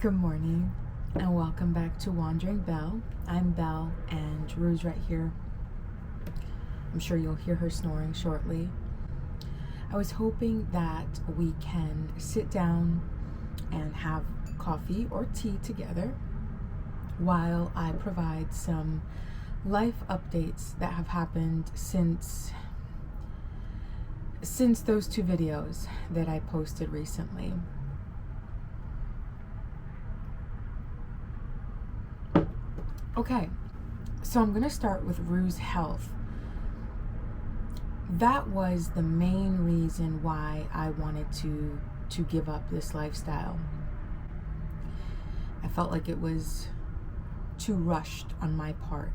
Good morning and welcome back to Wandering Belle. I'm Belle and Rue's right here. I'm sure you'll hear her snoring shortly. I was hoping that we can sit down and have coffee or tea together while I provide some life updates that have happened since those two videos that I posted recently. Okay, so I'm going to start with Rue's health. That was the main reason why I wanted to give up this lifestyle. I felt like it was too rushed on my part.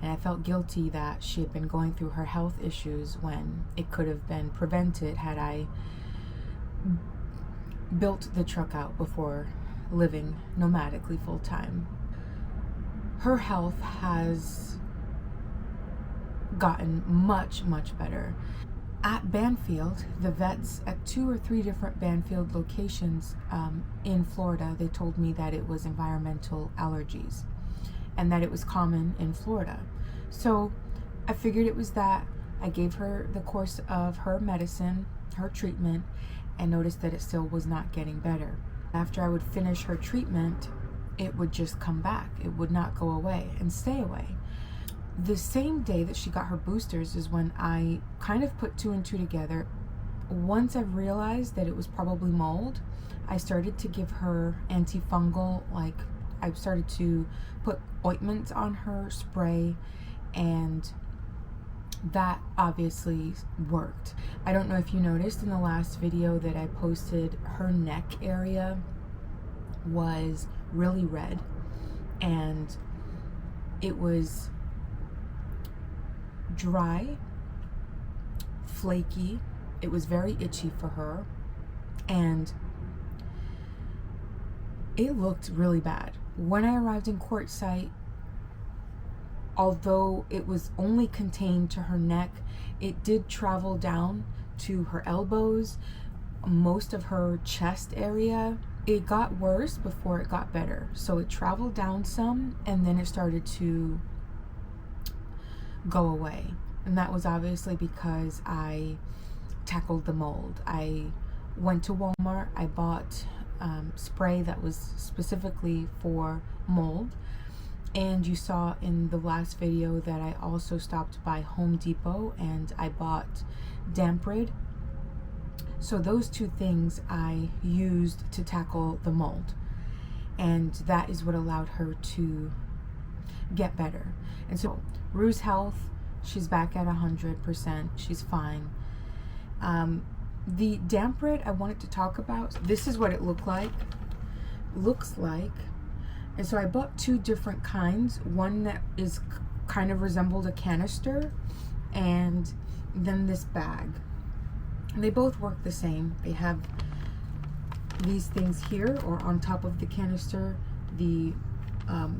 And I felt guilty that she had been going through her health issues when it could have been prevented had I built the truck out before living nomadically full time. Her health has gotten much, much better. At Banfield, the vets at 2 or 3 different Banfield locations in Florida, they told me that it was environmental allergies and that it was common in Florida. So I figured it was that. I gave her the course of her medicine, her treatment, and noticed that it still was not getting better. After I would finish her treatment, it would just come back. It would not go away and stay away. The same day that she got her boosters is when I kind of put 2 and 2 together. Once I realized that it was probably mold, I started to give her antifungal, like I started to put ointments on her, spray, and that obviously worked. I don't know if you noticed in the last video that I posted, her neck area was really red and it was dry, flaky. It was very itchy for her and it looked really bad. When I arrived in Quartzsite, although it was only contained to her neck, it did travel down to her elbows, most of her chest area. It got worse before it got better. So it traveled down some and then it started to go away. And that was obviously because I tackled the mold. I went to Walmart, I bought spray that was specifically for mold. And you saw in the last video that I also stopped by Home Depot and I bought damp rid. So those 2 things I used to tackle the mold, and that is what allowed her to get better. And so Rue's health, she's back at 100%. She's fine. The damp rid I wanted to talk about, this is what it looks like. And so I bought 2 different kinds. One that is kind of resembled a canister, and then this bag. They both work the same. They have these things here or on top of the canister.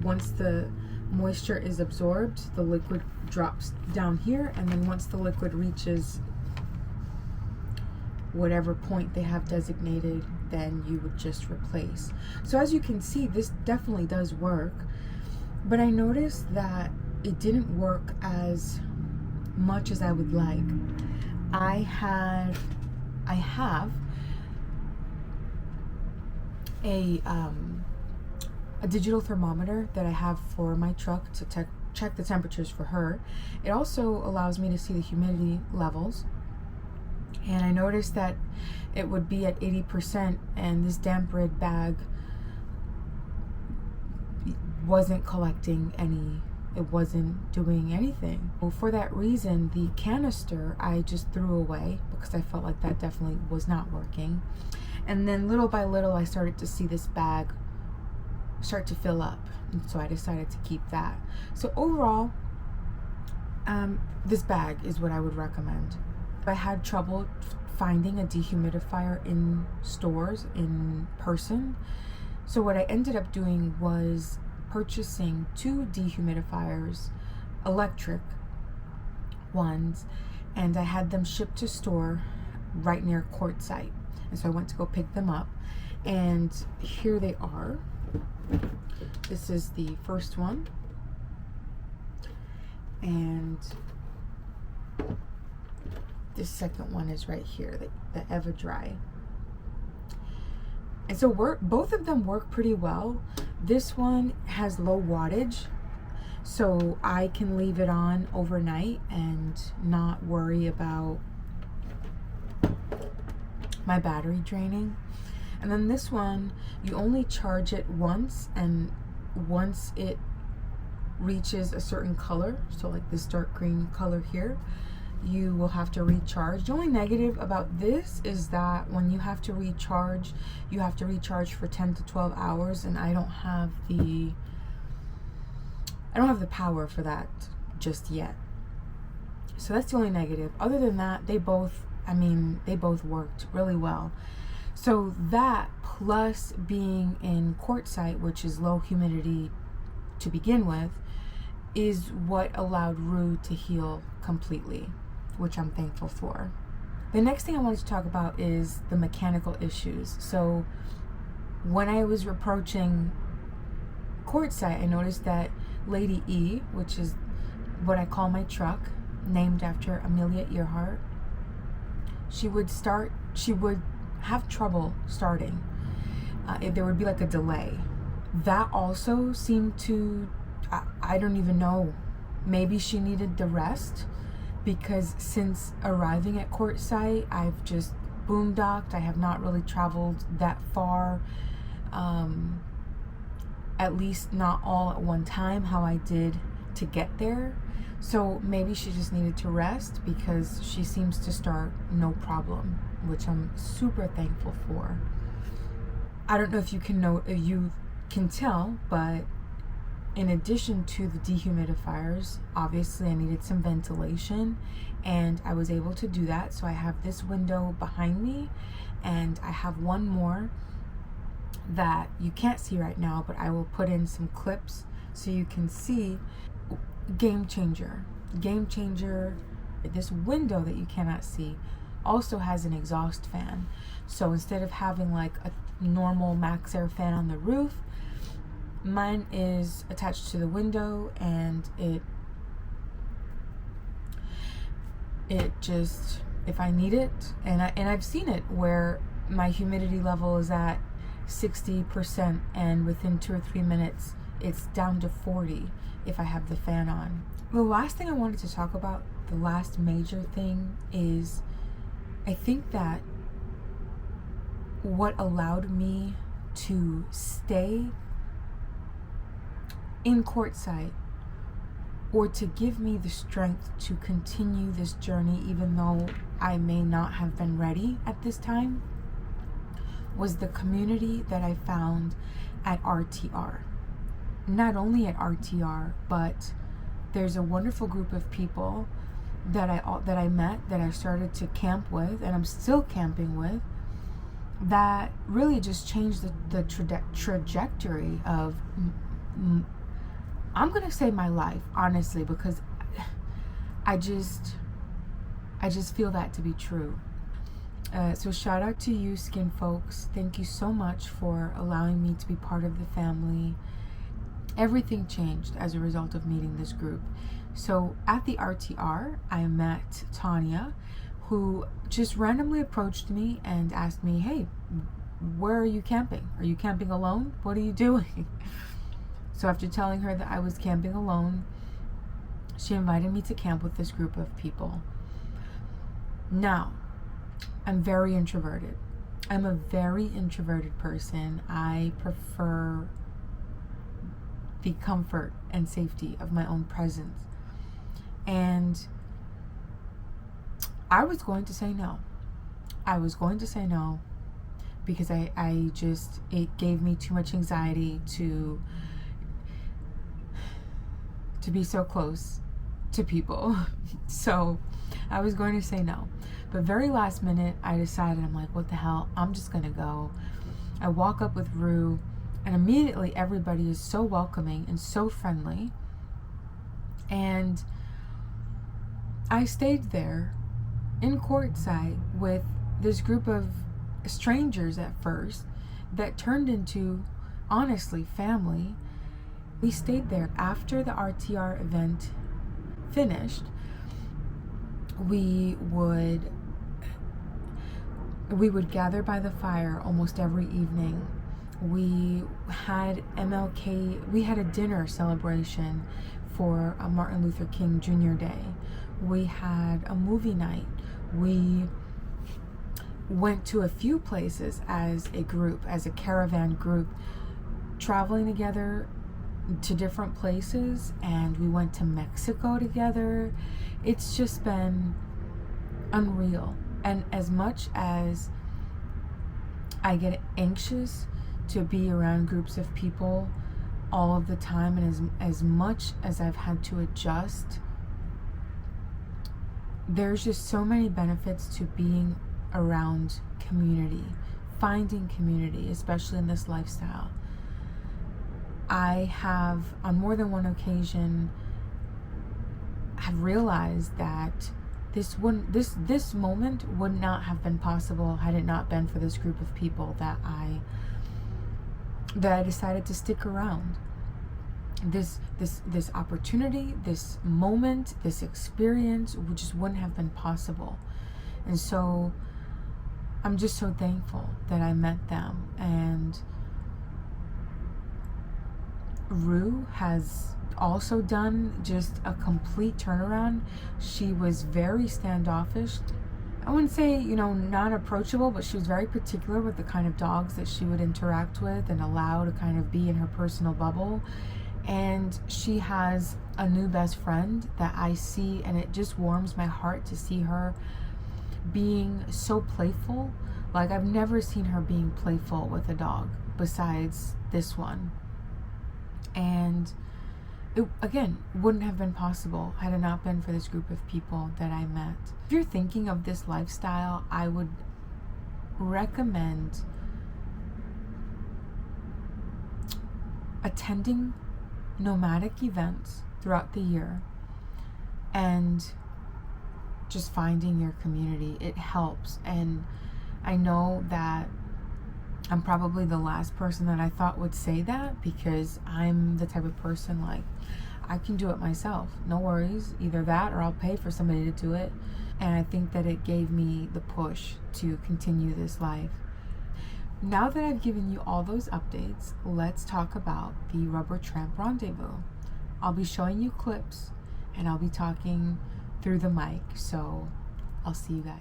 Once the moisture is absorbed, the liquid drops down here, and then once the liquid reaches whatever point they have designated, then you would just replace. So as you can see, this definitely does work, but I noticed that it didn't work as much as I would like. I have a digital thermometer that I have for my truck to check the temperatures for her. It also allows me to see the humidity levels. And I noticed that it would be at 80%, and this damp rid bag wasn't collecting any. It wasn't doing anything. Well, for that reason, the canister I just threw away because I felt like that definitely was not working. And then little by little, I started to see this bag start to fill up. And so I decided to keep that. So overall, this bag is what I would recommend. I had trouble finding a dehumidifier in stores in person. So what I ended up doing was purchasing 2 dehumidifiers, electric ones, and I had them shipped to store right near Quartzsite. And so I went to go pick them up, And here they are. This is the first one. And this second one is right here, the Eva Dry. And so both of them work pretty well. This one has low wattage, so I can leave it on overnight and not worry about my battery draining. And then this one, you only charge it once, and once it reaches a certain color, so like this dark green color here, you will have to recharge. The only negative about this is that when you have to recharge, you have to recharge for 10 to 12 hours, and I don't have the power for that just yet. So that's the only negative. Other than that, they both worked really well. So that, plus being in quartzite, which is low humidity to begin with, is what allowed Rue to heal completely, which I'm thankful for. The next thing I wanted to talk about is the mechanical issues. So when I was approaching quartzite, I noticed that Lady E, which is what I call my truck, named after Amelia Earhart, she would have trouble starting. There would be like a delay. That also seemed to, I don't even know, maybe she needed the rest, because since arriving at quartzite, I've just boondocked. I have not really traveled that far, at least not all at one time how I did to get there. So maybe she just needed to rest, because she seems to start no problem, which I'm super thankful for. I don't know if you can tell, but in addition to the dehumidifiers, obviously I needed some ventilation, and I was able to do that. So I have this window behind me, and I have one more that you can't see right now, but I will put in some clips so you can see. Game changer. This window that you cannot see also has an exhaust fan. So instead of having like a normal max air fan on the roof, mine is attached to the window, and it just, if I need it, and I've seen it where my humidity level is at 60%, and within 2 or 3 minutes it's down to 40 if I have the fan on. The last thing I wanted to talk about, the last major thing, is I think that what allowed me to stay in quartzite, or to give me the strength to continue this journey even though I may not have been ready at this time, was the community that I found at RTR. Not only at RTR, but there's a wonderful group of people that I met, that I started to camp with, and I'm still camping with, that really just changed the trajectory of, I'm gonna say my life, honestly, because I just feel that to be true. So shout out to you, skin folks. Thank you so much for allowing me to be part of the family. Everything changed as a result of meeting this group. So at the RTR, I met Tanya, who just randomly approached me and asked me, hey, where are you camping? Are you camping alone? What are you doing? So after telling her that I was camping alone, she invited me to camp with this group of people. Now, I'm very introverted. I'm a very introverted person. I prefer the comfort and safety of my own presence. And I was going to say no. Because it gave me too much anxiety to be so close to people. So I was going to say no. But very last minute, I decided, I'm like, what the hell? I'm just going to go. I walk up with Rue, and immediately everybody is so welcoming and so friendly. And I stayed there in quartzite with this group of strangers at first that turned into, honestly, family. We stayed there. After the RTR event finished, we would gather by the fire almost every evening. We had we had a dinner celebration for Martin Luther King Jr. Day. We had a movie night. We went to a few places as a group, as a caravan group, traveling together to different places, and we went to Mexico together. It's just been unreal. And as much as I get anxious to be around groups of people all of the time, and as much as I've had to adjust, there's just so many benefits to being around community, finding community, especially in this lifestyle. I have, on more than one occasion, have realized that this moment would not have been possible had it not been for this group of people that I decided to stick around. This opportunity, this moment, this experience just wouldn't have been possible. And so I'm just so thankful that I met them. And Rue has also done just a complete turnaround. She was very standoffish. I wouldn't say, not approachable, but she was very particular with the kind of dogs that she would interact with and allow to kind of be in her personal bubble. And she has a new best friend that I see, and it just warms my heart to see her being so playful. Like, I've never seen her being playful with a dog besides this one. And it, again, wouldn't have been possible had it not been for this group of people that I met. If you're thinking of this lifestyle, I would recommend attending nomadic events throughout the year and just finding your community. It helps. And I know that I'm probably the last person that I thought would say that, because I'm the type of person, like, I can do it myself, no worries, either that or I'll pay for somebody to do it. And I think that it gave me the push to continue this life. Now that I've given you all those updates, let's talk about the Rubber Tramp Rendezvous. I'll be showing you clips and I'll be talking through the mic, so I'll see you guys.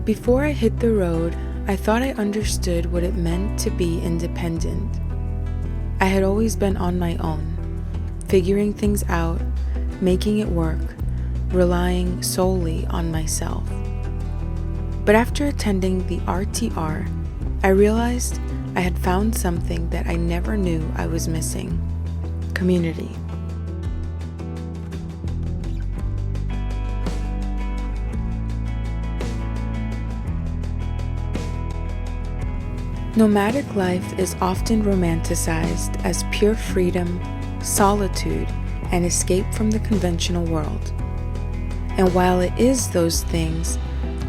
Before I hit the road, I thought I understood what it meant to be independent. I had always been on my own, figuring things out, making it work, relying solely on myself. But after attending the RTR, I realized I had found something that I never knew I was missing: community. Nomadic life is often romanticized as pure freedom, solitude, and escape from the conventional world. And while it is those things,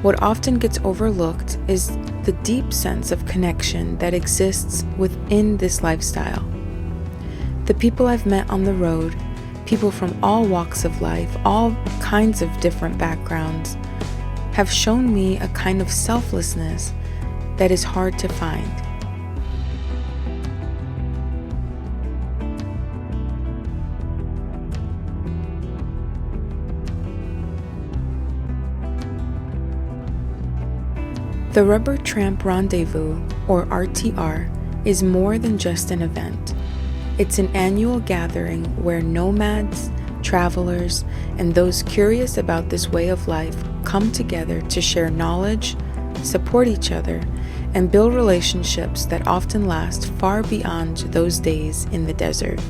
what often gets overlooked is the deep sense of connection that exists within this lifestyle. The people I've met on the road, people from all walks of life, all kinds of different backgrounds, have shown me a kind of selflessness that is hard to find. The Rubber Tramp Rendezvous, or RTR, is more than just an event. It's an annual gathering where nomads, travelers, and those curious about this way of life come together to share knowledge, support each other, and build relationships that often last far beyond those days in the desert.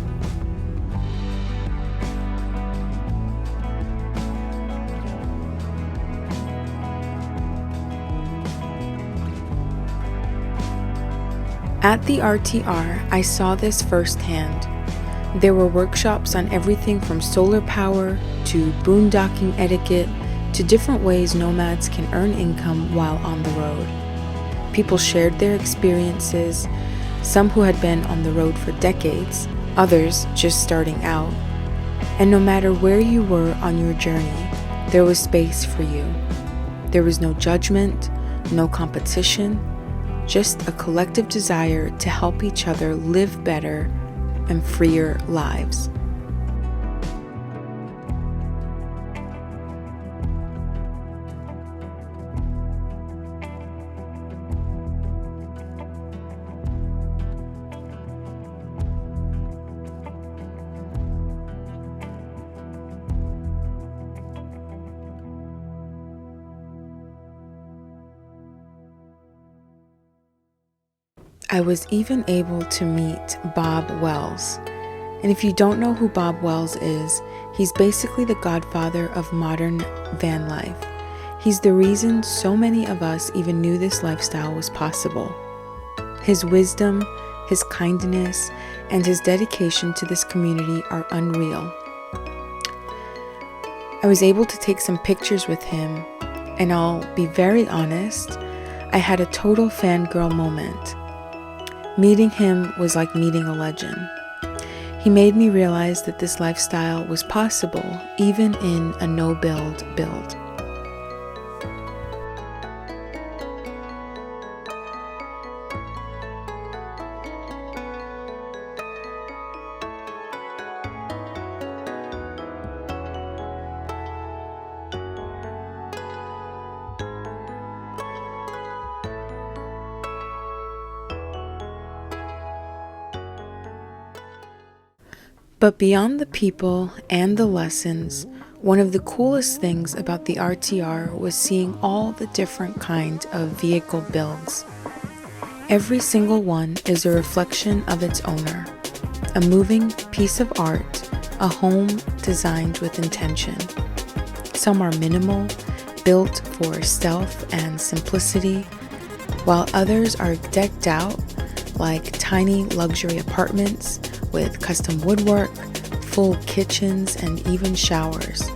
At the RTR, I saw this firsthand. There were workshops on everything from solar power to boondocking etiquette to different ways nomads can earn income while on the road. People shared their experiences, some who had been on the road for decades, others just starting out. And no matter where you were on your journey, there was space for you. There was no judgment, no competition, just a collective desire to help each other live better and freer lives. I was even able to meet Bob Wells. And if you don't know who Bob Wells is, he's basically the godfather of modern van life. He's the reason so many of us even knew this lifestyle was possible. His wisdom, his kindness, and his dedication to this community are unreal. I was able to take some pictures with him, and I'll be very honest, I had a total fangirl moment. Meeting him was like meeting a legend. He made me realize that this lifestyle was possible even in a no-build build. But beyond the people and the lessons, one of the coolest things about the RTR was seeing all the different kinds of vehicle builds. Every single one is a reflection of its owner, a moving piece of art, a home designed with intention. Some are minimal, built for stealth and simplicity, while others are decked out like tiny luxury apartments with custom woodwork, full kitchens, and even showers.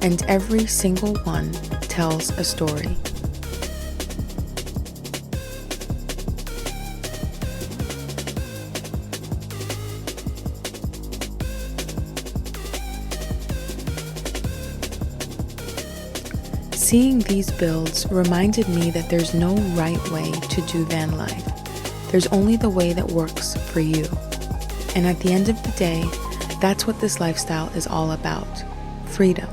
And every single one tells a story. Seeing these builds reminded me that there's no right way to do van life. There's only the way that works for you. And at the end of the day, that's what this lifestyle is all about. Freedom.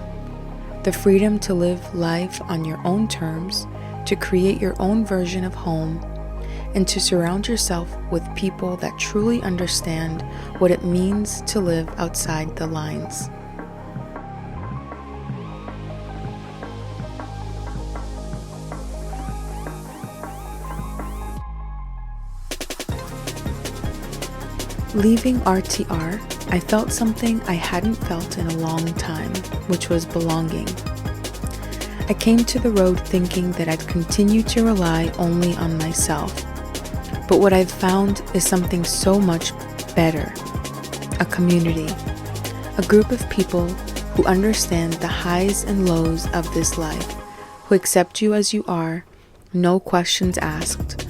The freedom to live life on your own terms, to create your own version of home, and to surround yourself with people that truly understand what it means to live outside the lines. Leaving RTR, I felt something I hadn't felt in a long time, which was belonging. I came to the road thinking that I'd continue to rely only on myself. But what I've found is something so much better. A community. A group of people who understand the highs and lows of this life, who accept you as you are, no questions asked,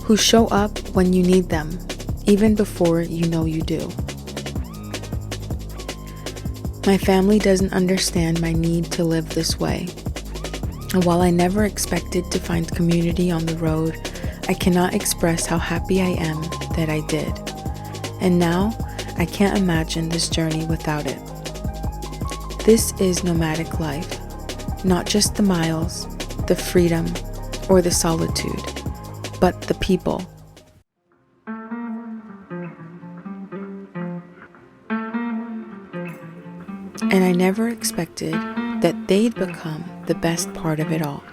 who show up when you need them, even before you know you do. My family doesn't understand my need to live this way. And while I never expected to find community on the road, I cannot express how happy I am that I did. And now, I can't imagine this journey without it. This is nomadic life, not just the miles, the freedom, or the solitude, but the people. And I never expected that they'd become the best part of it all.